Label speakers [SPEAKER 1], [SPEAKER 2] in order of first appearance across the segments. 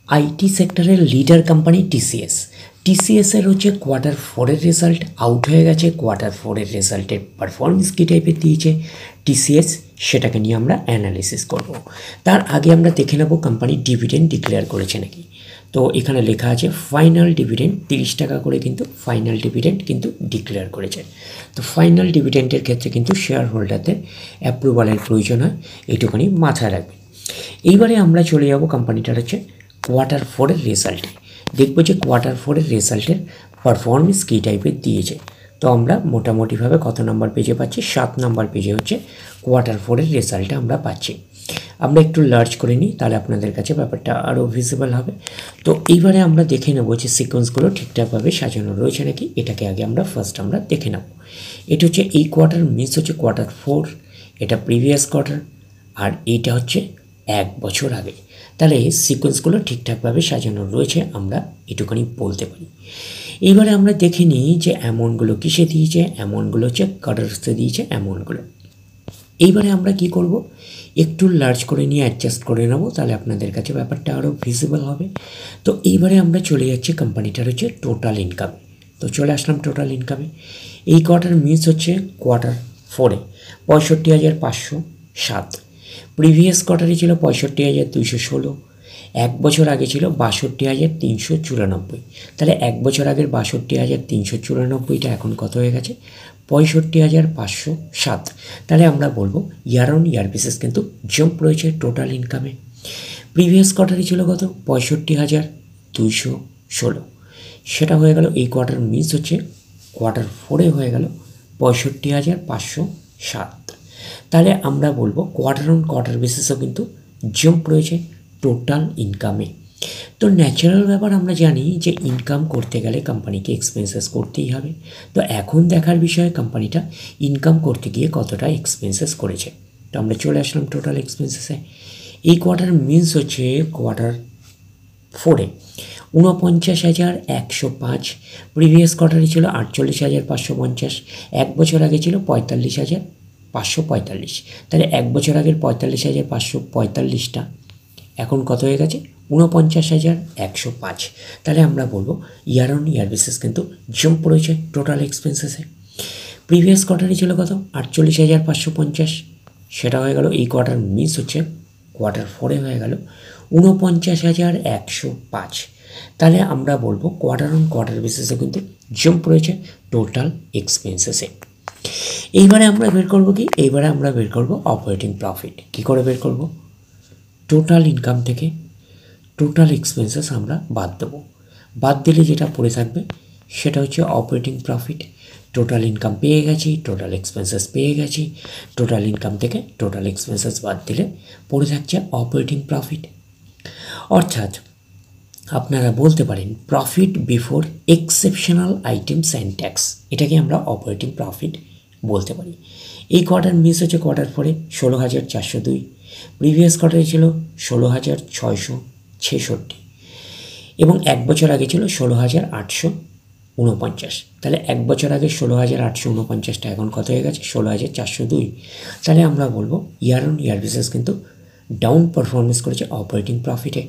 [SPEAKER 1] IT সেক্টরের leader company TCS. টিসিএসের হচ্ছে quarter ফোরের রেজাল্ট আউট হয়ে গেছে। কোয়ার্টার ফোরের রেজাল্টের পারফরমেন্স কী টাইপের দিয়েছে টিসিএস, সেটাকে নিয়ে আমরা অ্যানালিসিস করব। তার আগে আমরা দেখে নেব কোম্পানি ডিভিডেন্ড ডিক্লেয়ার করেছে নাকি। তো এখানে লেখা আছে ফাইনাল ডিভিডেন্ড 30 টাকা করে কিন্তু ফাইনাল ডিভিডেন্ড কিন্তু ডিক্লেয়ার করেছে। তো ফাইনাল ডিভিডেন্ডের ক্ষেত্রে কিন্তু শেয়ার হোল্ডারদের অ্যাপ্রুভালের প্রয়োজন হয়, এইটুখানি মাথায় রাখবেন। এইবারে আমরা চলে যাব কোম্পানিটার হচ্ছে কোয়ার্টার ফোরের রেজাল্টে, দেখব যে কোয়ার্টার ফোরের রেজাল্টের পারফরমেন্স কী টাইপের দিয়েছে। তো আমরা মোটামুটিভাবে কত নম্বর পেজে পাচ্ছি, 7 নম্বর পেজে হচ্ছে কোয়ার্টার ফোরের রেজাল্টটা আমরা পাচ্ছি। আমরা একটু লার্জ করে নিই, তাহলে আপনাদের কাছে ব্যাপারটা আরও ভিজিবল হবে। তো এইবারে আমরা দেখে নেব যে সিকোয়েন্সগুলো ঠিকঠাকভাবে সাজানো রয়েছে নাকি, এটাকে আগে আমরা ফার্স্ট আমরা দেখে নেব। এটা হচ্ছে এই কোয়ার্টার মিনস হচ্ছে কোয়ার্টার ফোর, এটা প্রিভিয়াস কোয়ার্টার, আর এইটা হচ্ছে 1 বছর আগে। তাহলে সিকোয়েন্সগুলো ঠিকঠাকভাবে সাজানো রয়েছে, আমরা এটুখানি বলতে পারি। এইবারে আমরা দেখে নিই যে অ্যামাউন্টগুলো কিসে দিয়েছে। অ্যামাউন্টগুলো হচ্ছে কাটার্সে দিয়েছে অ্যামাউন্টগুলো। এইবারে আমরা কি করব, একটু লার্জ করে নিয়ে অ্যাডজাস্ট করে নেব, তাহলে আপনাদের কাছে ব্যাপারটা আরও ভিজিবল হবে। তো এইবারে আমরা চলে যাচ্ছি কোম্পানিটার হচ্ছে টোটাল ইনকাম। তো চলে আসলাম টোটাল ইনকামে। এই কোয়ার্টার মিস হচ্ছে কোয়ার্টার ফোরে 65,507। প্রিভিয়াস কোয়ার্টারে ছিল 65,216। 1 বছর আগে ছিল 62,394। তাহলে 1 বছর আগের 62,394টা এখন কত হয়ে গেছে, 65,507। তাহলে আমরা বলবো ইয়ার অন ইয়ার বেসিস কিন্তু জাম্প রয়েছে টোটাল ইনকামে। প্রিভিয়াস কোয়ার্টারে ছিল কত, 65,216। সেটা হয়ে গেল এই কোয়ার্টার মিস হচ্ছে কোয়ার্টার ফোরে হয়ে গেল 65,507। তাহলে আমরা বলবো কোয়ার্টার অন কোয়ার্টার বেসিসও কিন্তু জাম্প রয়েছে টোটাল ইনকামে। তো ন্যাচারাল ব্যাপার, আমরা জানি যে ইনকাম করতে গেলে কোম্পানিকে এক্সপেন্সেস করতেই হবে। তো এখন দেখার বিষয় কোম্পানিটা ইনকাম করতে গিয়ে কতটা এক্সপেন্সেস করেছে। তো আমরা চলে আসলাম টোটাল এক্সপেন্সেসে। এই কোয়ার্টার মিনস হচ্ছে কোয়ার্টার ফোরে 49,105। প্রিভিয়াস কোয়ার্টারে ছিল 48,550। 1 বছর আগে ছিল 45,545। তাহলে 1 বছর আগের 45,545টা এখন কত হয়ে গেছে, 49,105। তাহলে আমরা বলবো ইয়ার অন ইয়ার বেসিস কিন্তু জাম্প রয়েছে টোটাল এক্সপেন্সেসে। প্রিভিয়াস কোয়ার্টারে ছিল কত, 48,550। সেটা হয়ে গেল এই কোয়ার্টার মিস হচ্ছে কোয়ার্টার ফোরে হয়ে গেল 49,105। তাহলে আমরা বলবো কোয়ার্টার অন কোয়ার্টার বেসিসে কিন্তু জাম্প রয়েছে টোটাল এক্সপেন্সেসে। এইবারে আমরা বের করব কি, এইবারে আমরা বের করব অপারেটিং প্রফিট। কী করে বের করব, টোটাল ইনকাম থেকে টোটাল এক্সপেন্সেস আমরা বাদ দেবো। বাদ দিলে যেটা পড়ে থাকবে সেটা হচ্ছে অপারেটিং প্রফিট। টোটাল ইনকাম পেয়ে গেছি, টোটাল এক্সপেন্সেস পেয়ে গেছি, টোটাল ইনকাম থেকে টোটাল এক্সপেন্সেস বাদ দিলে পড়ে থাকছে অপারেটিং প্রফিট। অর্থাৎ আপনারা বলতে পারেন profit before exceptional items and tax, এটাকে আমরা অপারেটিং প্রফিট বলতে পারি। এই কোয়ার্টার মিস হচ্ছে কোয়ার্টার ফোরে 16,402। প্রিভিয়াস কোয়ার্টারে ছিল 16,666 এবং 1 বছর আগে ছিল 16,849। তাহলে 1 বছর আগে 16,849টা এখন কত হয়ে গেছে, 16,402। তাহলে আমরা বলবো ইয়ার অন ইয়ার বেসিস কিন্তু ডাউন পারফরমেন্স করেছে অপারেটিং প্রফিটে।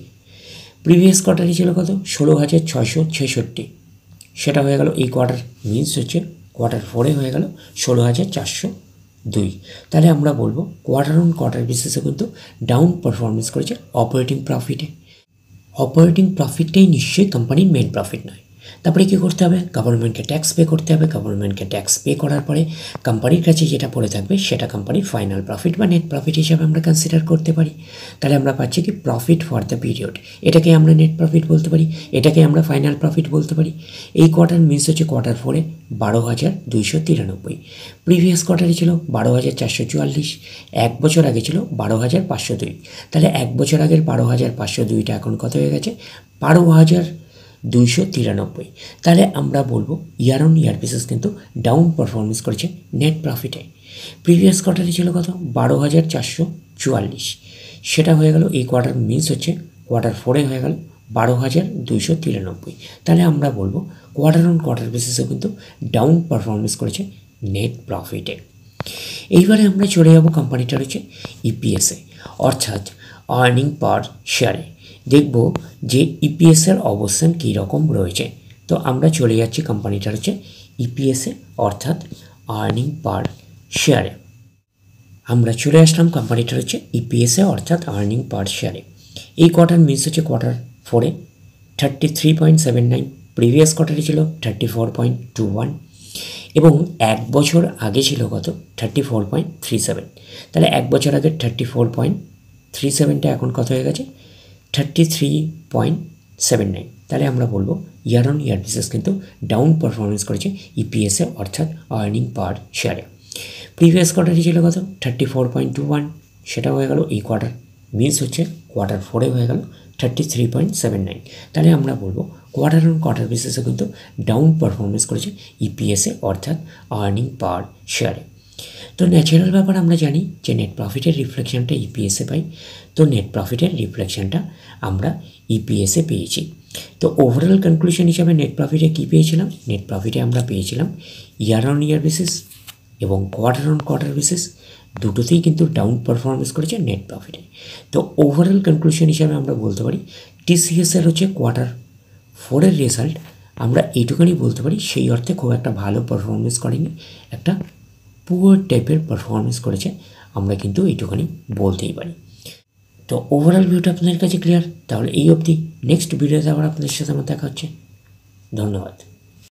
[SPEAKER 1] প্রিভিয়াস কোয়ার্টারে ছিল কত, 16,666। সেটা হয়ে গেল এই কোয়ার্টার মিনস হচ্ছে কোয়ার্টার ফোরে হয়ে গেল 16,402। তাহলে আমরা বলবো কোয়ার্টার অন কোয়ার্টার বেসিসে কিন্তু ডাউন পারফরমেন্স করেছে অপারেটিং প্রফিটে। অপারেটিং প্রফিটটাই নিশ্চয়ই কোম্পানির মেন প্রফিট নয়। তারপরে কী করতে হবে, গভর্নমেন্টকে ট্যাক্স পে করতে হবে। গভর্নমেন্টকে ট্যাক্স পে করার পরে কোম্পানির কাছে যেটা পড়ে থাকবে সেটা কোম্পানির ফাইনাল প্রফিট বা নেট প্রফিট হিসাবে আমরা কনসিডার করতে পারি। তাহলে আমরা পাচ্ছি কি প্রফিট ফর দ্য পিরিয়ড, এটাকে আমরা নেট প্রফিট বলতে পারি, এটাকে আমরা ফাইনাল প্রফিট বলতে পারি। এই কোয়ার্টার মিস হচ্ছে কোয়ার্টার ফোরে 12,293। প্রিভিয়াস কোয়ার্টারে ছিল 12,444। 1 বছর আগে ছিল 12,502। তাহলে 1 বছর আগের 12,502টা এখন কত হয়ে গেছে, 12,293। তাহলে আমরা বলবো ইয়ার অন ইয়ার বেসিস কিন্তু ডাউন পারফরমেন্স করেছে নেট প্রফিটে। প্রিভিয়াস কোয়ার্টারে ছিল কত, 12,444। সেটা হয়ে গেল এই কোয়ার্টার মিস হচ্ছে কোয়ার্টার ফোরে হয়ে গেল 12,293। তাহলে আমরা বলবো কোয়ার্টার অন কোয়ার্টার বেসিসে কিন্তু ডাউন পারফরমেন্স করেছে নেট প্রফিটে। এইবারে আমরা চলে যাব কোম্পানিটার হচ্ছে ইপিএসে, অর্থাৎ আর্নিং পার শেয়ারে। দেখব যে ইপিএসের অবস্থান কী রকম রয়েছে। তো আমরা চলে যাচ্ছি কোম্পানিটার হচ্ছে ইপিএসে অর্থাৎ আর্নিং পার শেয়ারে। আমরা চলে আসলাম কোম্পানিটার হচ্ছে ইপিএসে অর্থাৎ আর্নিং পার শেয়ারে। এই কোয়ার্টার মিস হচ্ছে কোয়ার্টার 4-এ 33.79, প্রিভিয়াস কোয়ার্টারে ছিল 34.21 এবং এক বছর আগে ছিল কত 34.37। তাহলে এক বছর আগে 34.37টা এখন কত হয়ে গেছে 33.79। তাহলে আমরা বলবো ইয়ার অন ইয়ার বেসিস কিন্তু ডাউন পারফরমেন্স করেছে ইপিএসে অর্থাৎ আর্নিং পার শেয়ারে। প্রিভিয়াস কোয়ার্টারে ছিল কত 34.21, সেটা হয়ে গেল এই কোয়ার্টার মিস হচ্ছে কোয়ার্টার 4-এ হয়ে গেল 33.79। তাহলে আমরা বলবো কোয়ার্টার অন কোয়ার্টার বেসিসে কিন্তু ডাউন পারফরমেন্স করেছে ইপিএসে অর্থাৎ আর্নিং পার শেয়ারে। তো ন্যাচারাল ব্যাপার আমরা জানি যে নেট প্রফিটের রিফ্লেকশনটা ইপিএসে পাই, তো নেট প্রফিটের রিফ্লেকশনটা আমরা ইপিএসে পেয়েছি। তো ওভারঅল কনক্লুশন হিসাবে নেট প্রফিটে কী পেয়েছিলাম, নেট প্রফিটে আমরা পেয়েছিলাম ইয়ার অন ইয়ার বেসিস এবং কোয়ার্টার অন কোয়ার্টার বেসিস দুটোতেই কিন্তু ডাউন পারফরমেন্স করেছে নেট প্রফিটে। তো ওভারঅল কনক্লুশন হিসাবে আমরা বলতে পারি টিসিএসের হচ্ছে কোয়ার্টার 4-এর রেজাল্ট আমরা এইটুখানি বলতে পারি, সেই অর্থে খুব একটা ভালো পারফরমেন্স করেনি, একটা পুয়ার টাইপের পারফরমেন্স করেছে, আমরা কিন্তু এইটুখানি বলতেই পারি। তো ওভারঅল ভিউটা আপনাদের কাছে ক্লিয়ার? তাহলে এই অবধি, নেক্সট ভিডিওতে আবার আপনাদের সাথে আমার দেখা হচ্ছে। ধন্যবাদ।